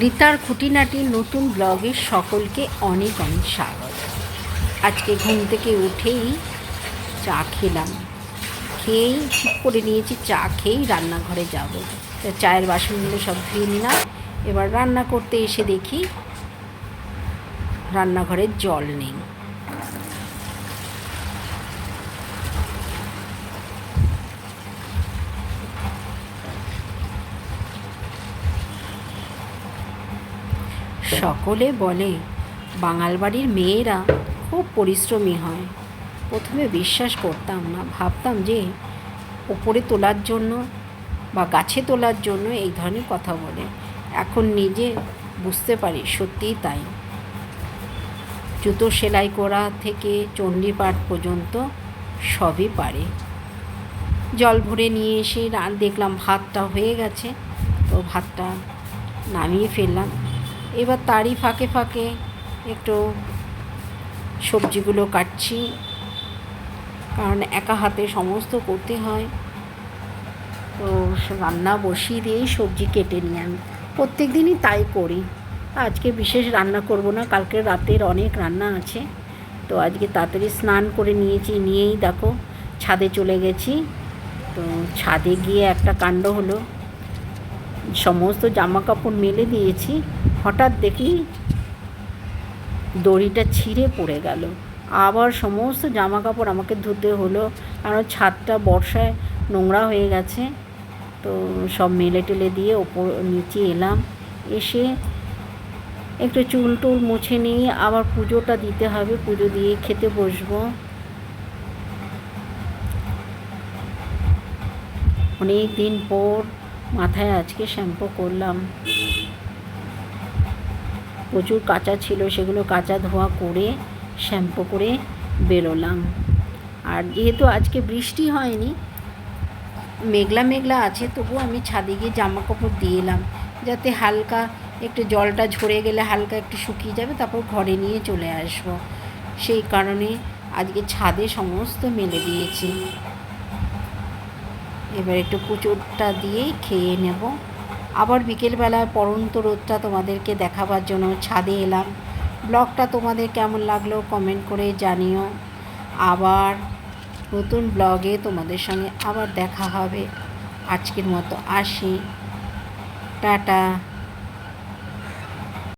রিতার খুঁটিনাটি নতুন ব্লগে সকলকে অনেক অনেক স্বাগত। আজকে ঘুম থেকে উঠেই চা খেলাম, খেয়েই ঠিক করে নিয়েছি চা খেয়েই রান্নাঘরে যাব। তো চায়ের বাসনগুলো সব ধুয়ে নিলাম। এবার রান্না করতে এসে দেখি রান্নাঘরে জল নেই। সকলে বলে বাঙাল বাড়ির মেয়েরা খুব পরিশ্রমী হয়। প্রথমে বিশ্বাস করতাম না, ভাবতাম যে ওপরে তোলার জন্য বা গাছে তোলার জন্য এই ধরনের কথা বলে। এখন নিজে বুঝতে পারি সত্যিই তাই। জুতো সেলাই করা থেকে চণ্ডীপাঠ পর্যন্ত সবই পারে। জল ভরে নিয়ে এসে দেখলাম ভাতটা হয়ে গেছে, তো ভাতটা নামিয়ে ফেললাম। এবার তারই ফাঁকে ফাঁকে একটু সবজিগুলো কাটছি, কারণ একা হাতে সমস্ত করতে হয়। তো রান্না বসিয়ে দিয়েই সবজি কেটে নিই। আমি প্রত্যেক দিনই তাই করি। আজকে বিশেষ রান্না করব না, কালকে রাতের অনেক রান্না আছে। তো আজকে তাড়াতাড়ি স্নান করে নিয়েই দেখো ছাদে চলে গেছি। তো ছাদে গিয়ে একটা কাণ্ড হলো, সমস্ত জামা কাপড় মেলে দিয়েছি, হঠাৎ দেখি দড়িটা ছিঁড়ে পড়ে গেল। আবার সমস্ত জামা কাপড় আমাকে ধুতে হলো, কারণ ছাদটা বর্ষায় নোংরা হয়ে গেছে। তো সব মেলে টেলে দিয়ে নিচে এলাম। এসে একটু চুল টুল মুছে নিয়ে আবার পুজোটা দিতে হবে, পুজো দিয়ে খেতে বসবো। অনেক দিন পর মাথায় আজকে শ্যাম্পু করলাম। প্রচুর কাঁচা ছিল, সেগুলো কাঁচা ধোয়া করে শ্যাম্পু করে বেরোলাম। আর যেহেতু আজকে বৃষ্টি হয়নি, মেঘলা মেঘলা আছে, তবু আমি ছাদে গিয়ে জামা কাপড় দিয়ে এলাম, যাতে হালকা একটু জলটা ঝরে গেলে হালকা একটু শুকিয়ে যাবে, তারপর ঘরে নিয়ে চলে আসবো। সেই কারণে আজকে ছাদে সমস্ত মেলে দিয়েছি। এবার একটু পুজোটা দিয়েই খেয়ে নেব। আবার বিকেলবেলায় পড়ন্ত রোদটা তোমাদেরকে দেখাবার জন্য ছাদে এলাম। ব্লগটা তোমাদের কেমন লাগলো কমেন্ট করে জানিও। আবার নতুন ব্লগে তোমাদের সঙ্গে আবার দেখা হবে। আজকের মতো আসি, টাটা।